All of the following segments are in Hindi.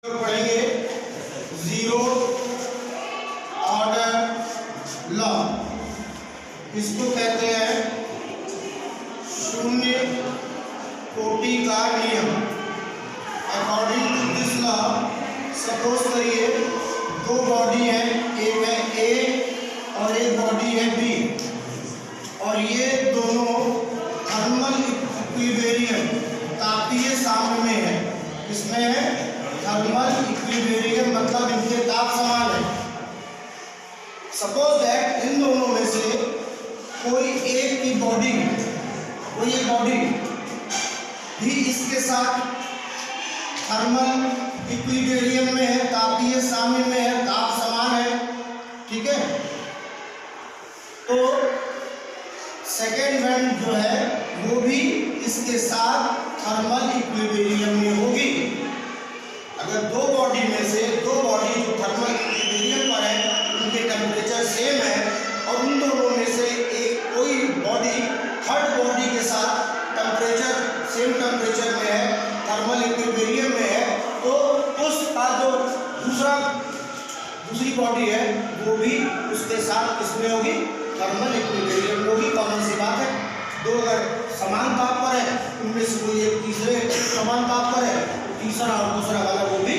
पढ़ेंगे जीरो ऑर्डर लॉ। इसको कहते हैं शून्य कोटि का नियम। According to this law suppose करिए दो बॉडी है, एक है ए और एक बॉडी है बी, और ये दोनों थर्मल इक्विलिब्रियम तापीय साम्य में है। इसमें है थर्मल इक्विलिब्रियम, मतलब इनके ताप समान है। सपोज दैट इन दोनों में से कोई एक की बॉडी, कोई एक बॉडी भी इसके साथ थर्मल इक्विलिब्रियम में है, तापीय साम्य में है, ताप समान है, ठीक है। तो सेकेंड बैंड जो है वो भी इसके साथ थर्मल इक्विलिब्रियम में होगी। अगर दो बॉडी में से दो बॉडी जो थर्मल इक्विलिब्रियम पर है उनके टेम्परेचर सेम है, और उन दोनों में से एक कोई बॉडी थर्ड बॉडी के साथ टेम्परेचर सेम टेम्परेचर में है, थर्मल इक्विलिब्रियम में है, तो उसका जो दूसरी बॉडी है वो भी उसके साथ किसमें होगी, थर्मल इक्विलिब्रियम में होगी। कॉमन सी बात है। दो अगर समान ताप पर है, उनमें से कोई एक तीसरे समान ताप पर है, तीसरा और दूसरा वाला वो भी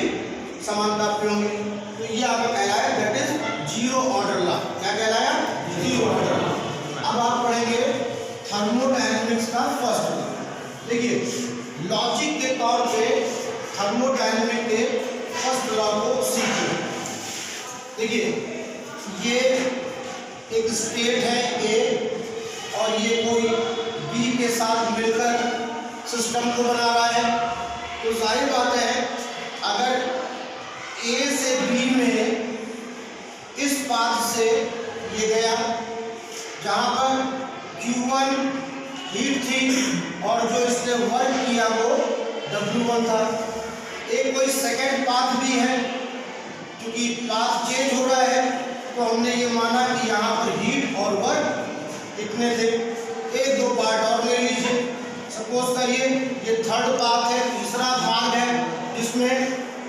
समान ताप पे होंगे। तो ये आपका कहलाया that is zero order law. क्या कहलाया? Zero order law. अब आप पढ़ेंगे थर्मोडायनेमिक्स का फर्स्ट लॉ। देखिए लॉजिक के तौर पे थर्मोडायनेमिक के फर्स्ट लॉ को सीखिए। देखिए ये एक स्टेट है ए, और ये कोई बी के साथ मिलकर सिस्टम को बना रहा है। तो जाहिर बात है अगर ए से बी में इस पाथ से ये गया जहाँ पर Q1 हीट थी और जो इसने वर्क किया वो W1 था। एक कोई सेकेंड पाथ भी है, क्योंकि पाथ चेंज हो रहा है तो हमने ये माना कि यहाँ पर हीट और वर्क इतने थे। एक दो पार्ट और ले लीजिए। सपोज करिए ये थर्ड पाथ है, तीसरा भाग है जिसमें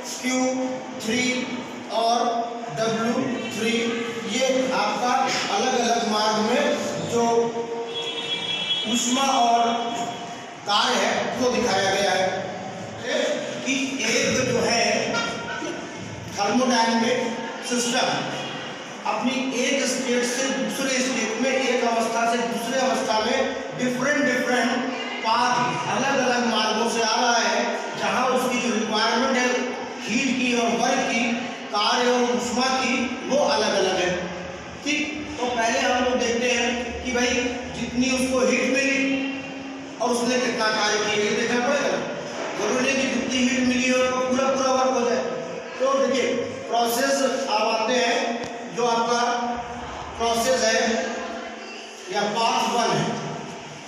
Q3 और W3 ये आपका अलग अलग मार्ग में जो ऊष्मा और कार्य है वो दिखाया गया है कि एक जो है थर्मोडायनेमिक सिस्टम अपनी एक स्टेट से दूसरे स्टेट में, एक अवस्था से दूसरे अवस्था में डिफरेंट पाथ अलग अलग मार्गों से आ रहा है, जहां उसकी जो रिक्वायरमेंट है हीट की और वर्क की, कार्य और ऊष्मा की, वो अलग अलग है। ठीक, तो पहले हम लोग देखते हैं कि भाई जितनी उसको हीट मिली और उसने कितना कार्य किया, ये देखना पड़ेगा। जरूरी नहीं कि जितनी हीट मिली हो तो पूरा वर्क हो जाए। तो देखिए प्रोसेस अब आते हैं, जो आपका प्रोसेस है या पाथ 1 है,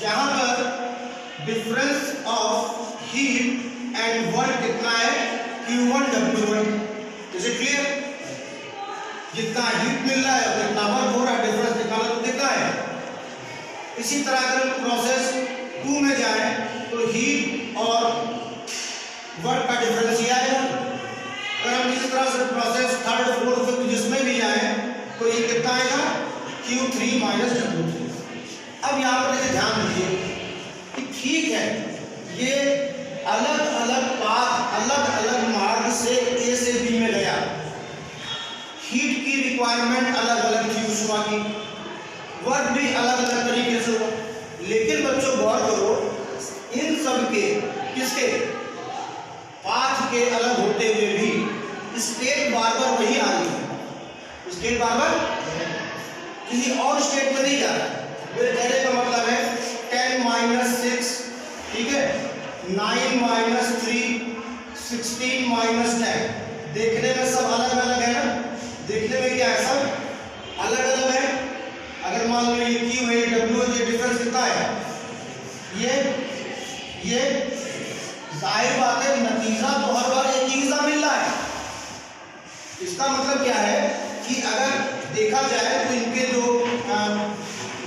जहां पर difference of heat and work कितना है, Q1 W1। Is it clear? जितना हीट मिल रहा है उतना वर्क हो रहा है, डिफरेंस निकालना तो कितना है। इसी तरह अगर प्रोसेस 2 में जाए तो हीट और वर्क का डिफरेंस ही आएगा। अगर हम इस तरह से प्रोसेस 3rd 4th 5th जिसमें भी आए तो ये कितना आएगा, Q3 माइनस W3। अब यहाँ पर इसे ध्यान दीजिए कि ठीक है ये अलग अलग पाथ अलग अलग मार्ग से ए से बी में गया, हीट की रिक्वायरमेंट अलग अलग थी, ऊष्मा की, वर्क भी अलग अलग तरीके से हुआ। लेकिन बच्चों गौर करो, इन सब के किसके पाथ के अलग होते हुए भी स्टेट बार बार वही आ रही है। स्टेट बार बार किसी और स्टेट में नहीं जा रहा है। मेरे कहने का मतलब है 10 - 6, ठीक है, 9 - 3, 16 - 10। देखने में सब अलग अलग है ना, देखने में क्या है, सब अलग अलग है। अगर मान लो ये Q है, W है, ये डिफरेंस कितना है, ये जाहिर बात है नतीजा तो हर बार एक ही सा मिल रहा है। इसका मतलब क्या है कि अगर देखा जाए तो इनके जो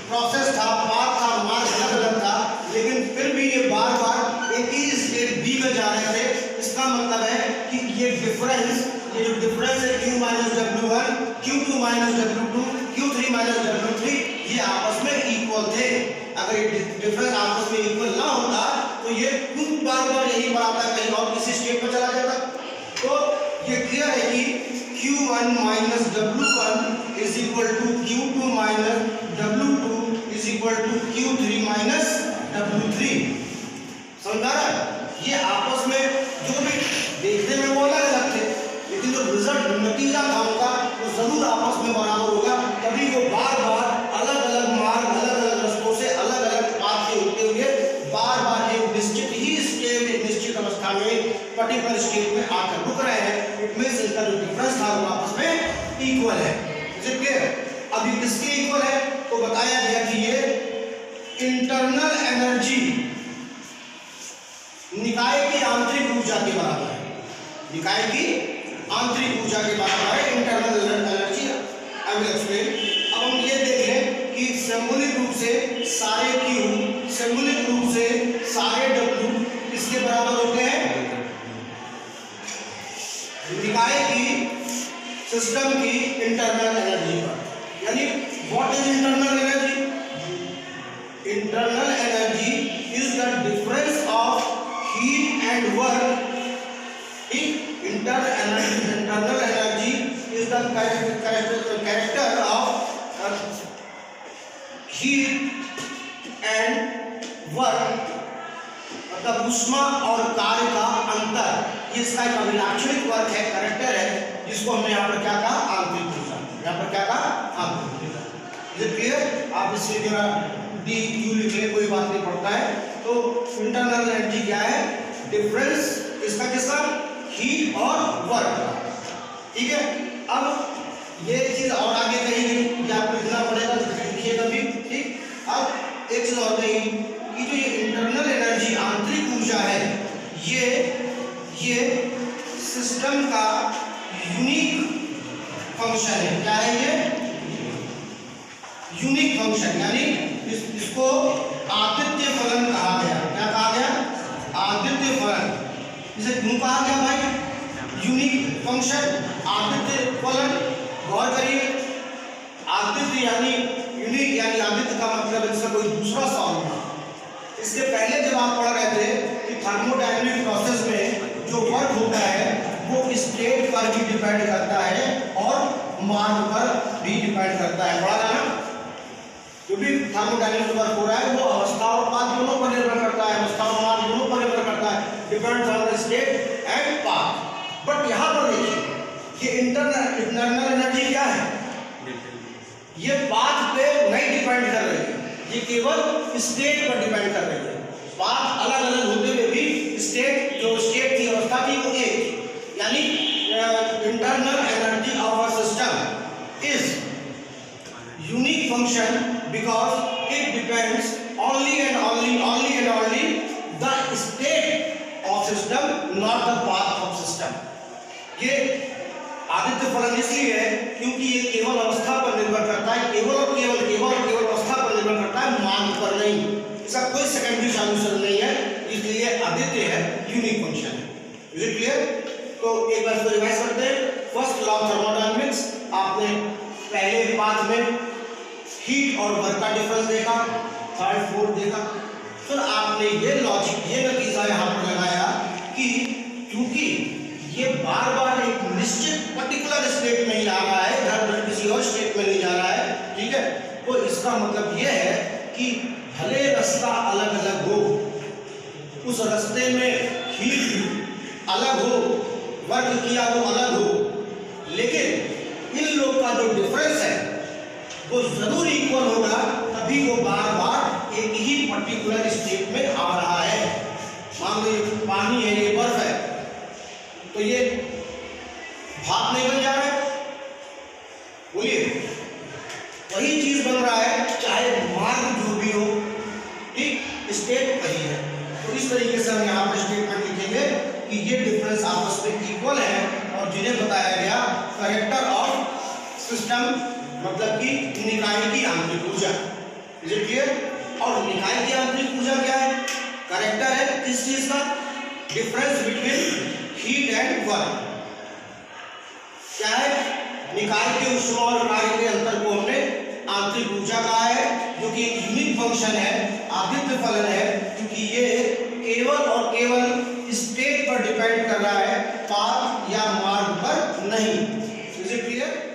प्रोसेस था, पाथ था, मार्ग अलग अलग था, लेकिन फिर भी ये बार बार एक ही स्टेट बी में जा रहे थे। इसका मतलब है कि ये डिफरेंस, ये जो डिफरेंस है Q minus W1, Q2 minus W2, Q3 minus W3, ये आपस में इक्वल थे। अगर ये डिफरेंस आपस में इक्वल ना होता तो ये खुद बार बार यही बढ़ाता, कहीं और किसी स्टेट में चला जाता। तो ये क्लियर है कि Q1 minus W1 is equal to Q2 minus W2 is equal to Q3 minus W3। समझा रहा है? ये आपस में जो भी देखने में वो अलग अलग थे, लेकिन जो रिजल्ट नतीजा था उनका वो जरूर आपस में बराबर होगा। तभी वो बार बार अलग अलग मार्ग, अलग अलग रस्तों से, अलग अलग पाथ से होते हुए बार बार एक निश्चित ही स्टेट, एक निश्चित अवस्था में, पर्टिकुलर स्टेट में आकर रुक रहे हैं। इट मींस इनका जो डिफरेंस था वो आपस में इक्वल है। अब ये किसके इक्वल है? तो बताया गया कि ये इंटरनल एनर्जी, निकाय की आंतरिक ऊर्जा के बराबर है। निकाय की आंतरिक ऊर्जा के बराबर है internal energy. I will explain. अब हम ये देख लें कि सिंबॉलिक रूप से सारे Q, सिंबॉलिक रूप से सारे W किसके बराबर होते हैं? निकाय की, सिस्टम की इंटरनल एनर्जी पर। यानी what is internal energy? Internal energy is the difference of heat and work. Internal energy is the character of heat and work, मतलब ऊष्मा और कार्य का अंतर। ये इसका एक अभिलाक्षणिक वर्क है, कैरेक्टर है, जिसको हमने यहाँ पर क्या कहा? आंतरिक ऊर्जा। यहाँ पर क्या कहा? आंतरिक ऊर्जा। ये क्लियर? आप इससे जरा डी क्यू लिख लें, कोई बात नहीं पड़ता है। तो इंटरनल एनर्जी क्या है? डिफरेंस इसका किसका? हीट और वर्क का। ठीक है। अब ये चीज और आगे कही गई कि आपको लिखना पड़ेगा, लिखिएगा भी। ठीक। अब एक चीज और कही कि जो ये इंटरनल एनर्जी, आंतरिक ऊर्जा है, ये सिस्टम का यूनिक फंक्शन है। क्या है ये? यूनिक फंक्शन, यानी इसको आदित्य फलन कहा गया। क्या कहा गया? आदित्य फलन। इसे क्यों कहा गया भाई? यूनिक फंक्शन, आदित्य फलन। गौर करिए, आदित्य यानी यूनिक, यानी आदित्य का मतलब इसका कोई दूसरा सॉल्व था। इसके पहले जब आप पढ़ रहे थे कि थर्मोडायनेमिक प्रोसेस में जो वर्क होता है वो स्टेट पर भी डिपेंड करता है और मार्ग पर भी डिपेंड करता है। पढ़ा था ना? जो भी थर्मोडायनेमिक वर्क हो रहा है वो अवस्था और पाथ दोनों पर निर्भर करता है, अवस्था और मार्ग दोनों पर निर्भर करता है, depends on the state and path. But यहाँ पर देखिए, ये इंटरनल एनर्जी क्या है? ये पाथ पे नहीं डिपेंड कर रही है, ये केवल स्टेट पर डिपेंड कर रही है। पाथ अलग अलग होते हुए भी स्टेट, जो स्टेट की अवस्था थी वो एक, यानी internal energy of a system is unique function because it depends only and only the state of system, not the path of system. ये आदित्य फलन इसलिए है क्योंकि ये केवल अवस्था पर निर्भर करता है, केवल अवस्था पर निर्भर करता है, मार्ग पर नहीं। इसका कोई सेकेंडरी सॉल्यूशन नहीं है, इसलिए आदित्य है, यूनिक फंक्शन है। Is it clear? तो एक बार इसको रिवाइज करते हैं। फर्स्ट लॉ ऑफ थर्मोडायनेमिक्स, आपने पहले पाथ में हीट और वर्क का डिफरेंस देखा, थर्ड फोर्थ देखा। फिर आपने ये लॉजिक, ये नतीजा यहाँ पर लगाया कि क्योंकि ये बार बार एक निश्चित पर्टिकुलर स्टेट में ही आ रहा है, इधर किसी और स्टेट में नहीं जा रहा है, ठीक है, तो इसका मतलब ये है कि भले रास्ता अलग अलग हो, उस रास्ते में हीट अलग हो, वर्क किया वो अलग हो, लेकिन इन लोग का जो डिफरेंस है वो जरूर इक्वल होगा, तभी वो बार बार एक ही पर्टिकुलर स्टेट में आ रहा है। मान लो ये पानी है, ये बर्फ है, तो ये भाप नहीं बन जा रहा है, बोलिए, वही चीज बन रहा है, चाहे मार्ग जो भी हो, ठीक, स्टेट वही है। तो इस तरीके से हम यहाँ पर स्टेटमेंट लिखेंगे कि ये डिफरेंस आपस में इक्वल है और जिन्हें बताया गया कैरेक्टर ऑफ सिस्टम, मतलब कि निकाय की आंतरिक ऊर्जा। Is it clear? और निकाय की आंतरिक ऊर्जा क्या है? कैरेक्टर है किस चीज का? Difference between heat and work. क्या है, निकाय के ऊष्मा और कार्य के अंतर को हमने आंतरिक ऊर्जा कहा है, जो कि एक यूनिक फंक्शन है, आदित्य फलन है, क्योंकि ये केवल और केवल स्टेट पर डिपेंड कर रहा है, पाथ या मार्ग पर नहीं। Is it clear?